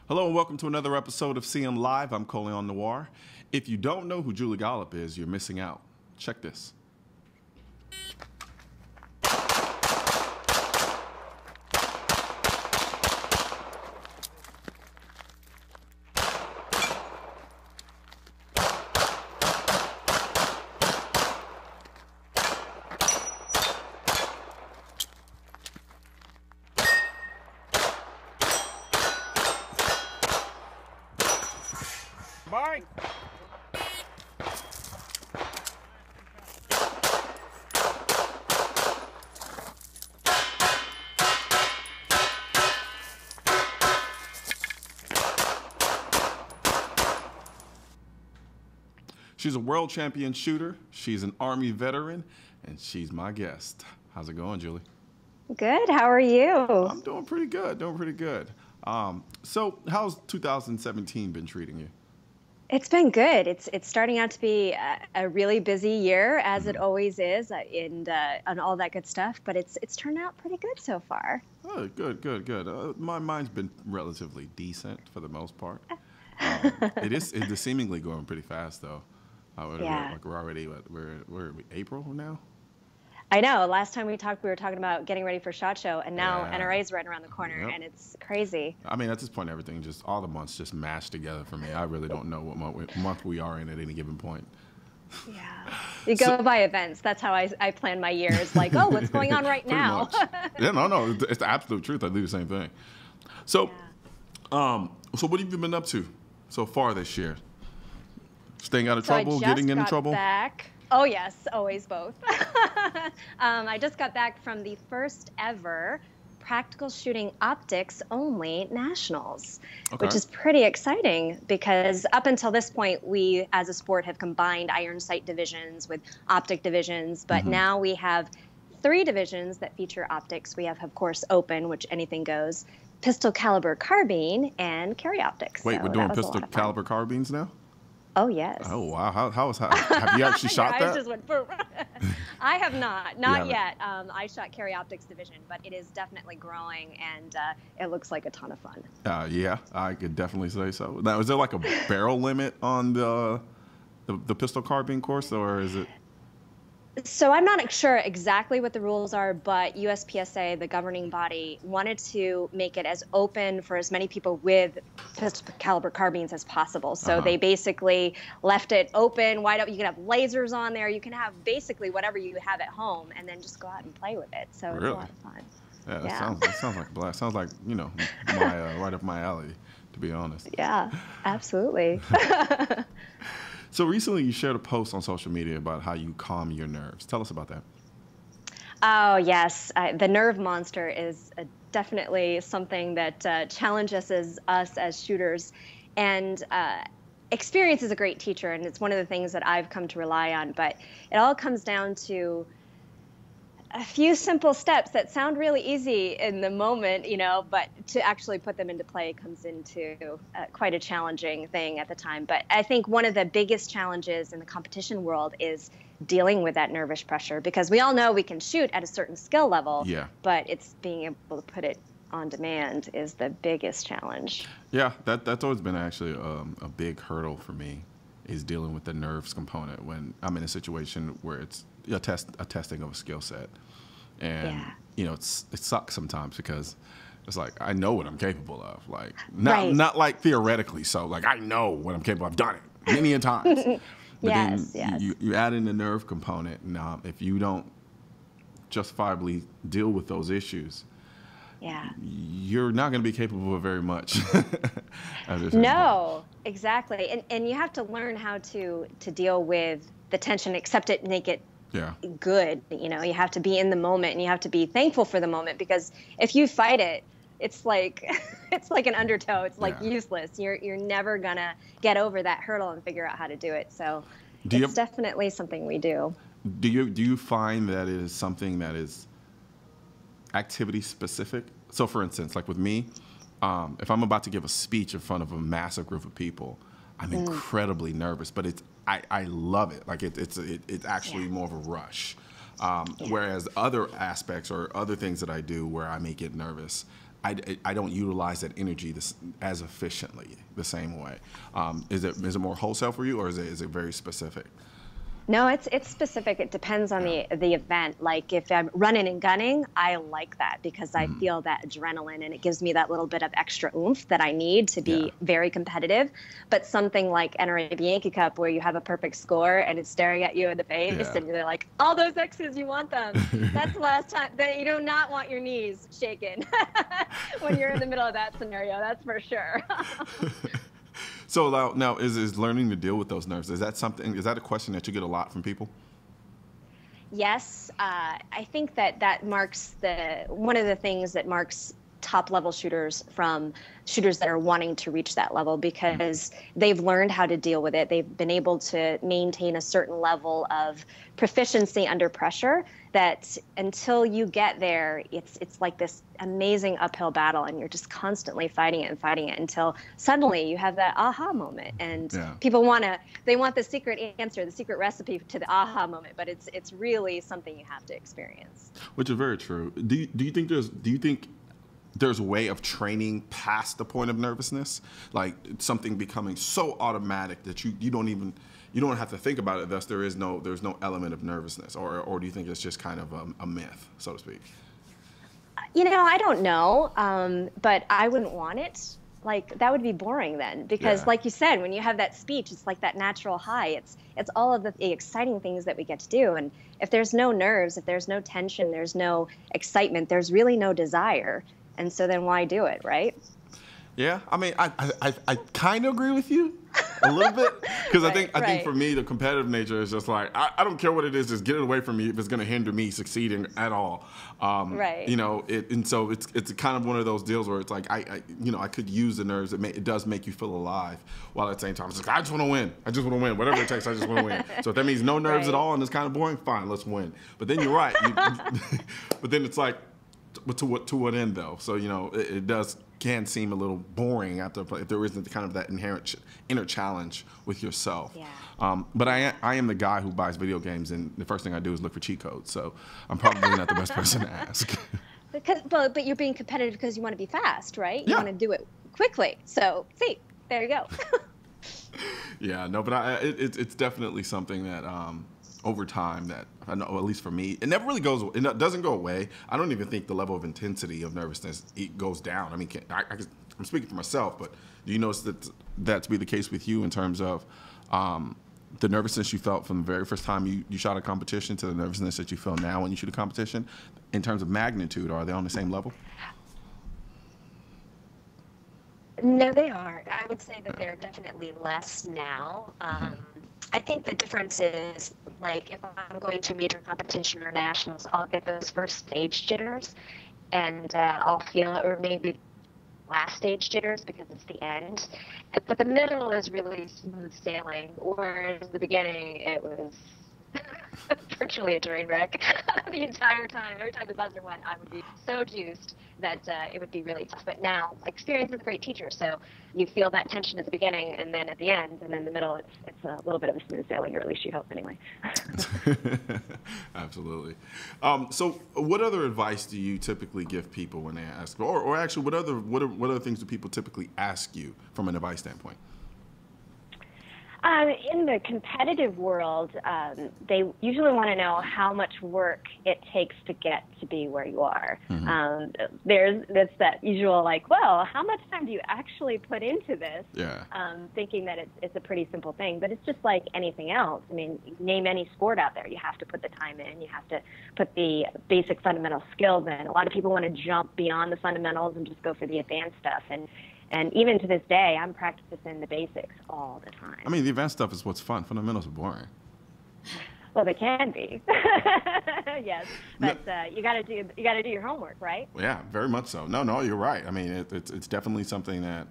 Hello and welcome to another episode of CM Live. I'm Colion Noir. If you don't know who Julie Golob is, you're missing out. Check this. Bye. She's a world champion shooter. She's an Army veteran, and she's my guest. How's it going, Julie? Good. How are you? I'm doing pretty good. So how's 2017 been treating you? It's been good. It's starting out to be a really busy year, as it always is, and all that good stuff. But it's turned out pretty good so far. Oh, good. Mine's been relatively decent for the most part. It is seemingly going pretty fast though. Yeah. We're already we're April now. I know. Last time we talked, we were talking about getting ready for SHOT Show, and now Yeah. NRA is right around the corner, Yep. and it's crazy. I mean, at this point, everything all the months just mashed together for me. I really don't know what month we are in at any given point. Yeah. You go by events. That's how I plan my years. Like, oh, what's going on right Pretty now? much. Yeah, no, it's the absolute truth. I do the same thing. So, so what have you been up to so far this year? Staying out of trouble, getting into trouble? Back. Oh, yes, always both. I just got back from the first ever practical shooting optics only nationals, Okay. which is pretty exciting because up until this point, we as a sport have combined iron sight divisions with optic divisions, but now we have 3 divisions that feature optics. We have, of course, open, which anything goes, pistol caliber carbine, and carry optics. Wait, So we're doing that was a pistol lot of fun. caliber carbines now? Oh, yes. Oh, wow. How was that? Have you actually shot Your eyes that? just went boom. I have not haven't? yet. I shot carry optics division, but it is definitely growing, and it looks like a ton of fun. Yeah, I could definitely say so. Now, is there like a barrel limit on the pistol carbine course, or is it? So I'm not sure exactly what the rules are, but USPSA, the governing body, wanted to make it as open for as many people with pistol caliber carbines as possible. So they basically left it open, wide open. You can have lasers on there. You can have basically whatever you have at home, and then just go out and play with it. So Really? it's a lot of fun. Yeah, Yeah. that sounds like a blast. Sounds like my right up my alley, to be honest. Yeah, absolutely. So recently, you shared a post on social media about how you calm your nerves. Tell us about that. Oh, yes. The nerve monster is definitely something that challenges us as shooters. And experience is a great teacher, and it's one of the things that I've come to rely on. But it all comes down to a few simple steps that sound really easy in the moment, but to actually put them into play comes into quite a challenging thing at the time. But I think one of the biggest challenges in the competition world is dealing with that nervous pressure, because we all know we can shoot at a certain skill level, Yeah. but it's being able to put it on demand is the biggest challenge. Yeah, that's always been actually a big hurdle for me, is dealing with the nerves component when I'm in a situation where it's a testing of a skill set. And, it sucks sometimes because it's like, I know what I'm capable of. Like, not like theoretically so. Like, I know what I'm capable of. I've done it many a times. But Yes. you add in the nerve component. Now, if you don't justifiably deal with those issues, you're not going to be capable of very much. No, exactly. And you have to learn how to deal with the tension, accept it, make it good. You have to be in the moment, and you have to be thankful for the moment, because if you fight it, it's like it's like an undertow. It's like useless. You're never gonna get over that hurdle and figure out how to do it. So it's definitely something we do. Do you find that it is something that is activity specific? So for instance, like with me, if I'm about to give a speech in front of a massive group of people, I'm incredibly nervous, but I love it. Like it's actually more of a rush. Whereas other aspects or other things that I do where I may get nervous, I don't utilize that energy as efficiently the same way. Is it more wholesale for you, or is it very specific? No, it's specific. It depends on Yeah. the event. Like if I'm running and gunning, I like that because I Mm. feel that adrenaline and it gives me that little bit of extra oomph that I need to Yeah. be very competitive. But something like entering a Yankee Cup where you have a perfect score and it's staring at you in the face Yeah. and you're like, all those X's, you want them. That's the last time that you do not want your knees shaken when you're in the middle of that scenario. That's for sure. So now is learning to deal with those nerves, is that a question that you get a lot from people? Yes, I think that marks one of the things that marks top level shooters from shooters that are wanting to reach that level because they've learned how to deal with it. They've been able to maintain a certain level of proficiency under pressure that until you get there, it's like this amazing uphill battle and you're just constantly fighting it until suddenly you have that aha moment. And Yeah. people they want the secret answer, the secret recipe to the aha moment, but it's really something you have to experience. Which is very true. Do you think there's a way of training past the point of nervousness, like something becoming so automatic that you don't have to think about it, thus there's no element of nervousness, or do you think it's just kind of a myth, so to speak? I don't know, but I wouldn't want it. Like that would be boring then, because Yeah. like you said, when you have that speech, it's like that natural high. It's all of the exciting things that we get to do, and if there's no nerves, if there's no tension, there's no excitement, there's really no desire, and so then why do it, right? Yeah, I mean, I kind of agree with you a little bit because I think Right. for me the competitive nature is just like I don't care what it is, just get it away from me if it's going to hinder me succeeding at all. Right. And so it's kind of one of those deals where it's like I could use the nerves. It does make you feel alive, while at the same time it's like I just want to win. I just want to win. Whatever it takes, I just want to win. So if that means no nerves Right. at all and it's kind of boring, fine, let's win. But then you're right. But then it's like, but to what end though? So it can seem a little boring after play if there isn't kind of that inherent inner challenge with yourself. Yeah. But I am the guy who buys video games, and the first thing I do is look for cheat codes. So I'm probably not the best person to ask. But you're being competitive because you want to be fast, right? You Yeah. want to do it quickly. So see, there you go. Yeah, no, but it's definitely something that over time that I know, at least for me, it never really goes. It doesn't go away. I don't even think the level of intensity of nervousness goes down. I mean, I'm speaking for myself, but do you notice that to be the case with you in terms of the nervousness you felt from the very first time you shot a competition to the nervousness that you feel now when you shoot a competition? In terms of magnitude, are they on the same level? No, they are. I would say that they're definitely less now. I think the difference is, like, if I'm going to major competition or nationals, I'll get those first stage jitters, and I'll feel it, or maybe last stage jitters because it's the end. But the middle is really smooth sailing, whereas the beginning, it was virtually a train wreck the entire time. Every time the buzzer went, I would be so juiced that it would be really tough. But now, experience is a great teacher, so you feel that tension at the beginning, and then at the end, and then the middle, it's a little bit of a smooth sailing, or at least you hope anyway. Absolutely. So, what other advice do you typically give people when they ask, or actually, what other things do people typically ask you from an advice standpoint? In the competitive world, they usually want to know how much work it takes to get to be where you are. That's that usual like, well, how much time do you actually put into this? Yeah. Thinking that it's a pretty simple thing, but it's just like anything else. I mean, name any sport out there. You have to put the time in. You have to put the basic fundamental skills in. A lot of people want to jump beyond the fundamentals and just go for the advanced stuff. And even to this day, I'm practicing the basics all the time. I mean, the advanced stuff is what's fun. Fundamentals are boring. Well, they can be. Yes, but you got to do your homework, right? Yeah, very much so. No, you're right. I mean, it's definitely something that,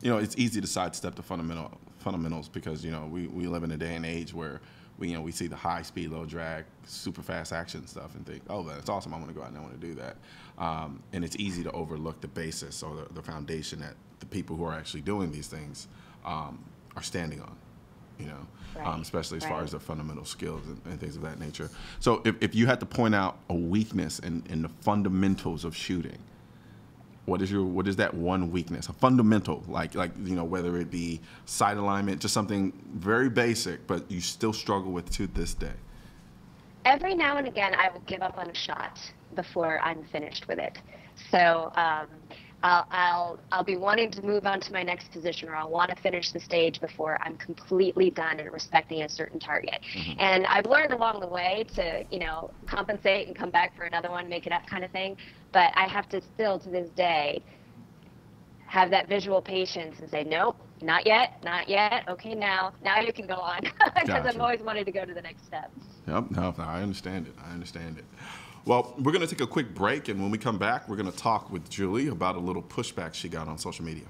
it's easy to sidestep the fundamentals because we live in a day and age where we see the high speed, low drag, super fast action stuff and think, oh, that's awesome. I want to go out and I want to do that. And it's easy to overlook the basis or the foundation that the people who are actually doing these things are standing on, Right. especially as far as the fundamental skills and things of that nature. So if you had to point out a weakness in the fundamentals of shooting, What is that one weakness, a fundamental, like whether it be sight alignment, just something very basic, but you still struggle with to this day? Every now and again, I will give up on a shot before I'm finished with it. So I'll be wanting to move on to my next position, or I'll want to finish the stage before I'm completely done and respecting a certain target. And I've learned along the way to, compensate and come back for another one, make it up kind of thing. But I have to still, to this day, have that visual patience and say, nope, not yet. Okay, now you can go on. Because Gotcha. I've always wanted to go to the next step. Yep, no, I understand it. Well, we're going to take a quick break, and when we come back, we're going to talk with Julie about a little pushback she got on social media.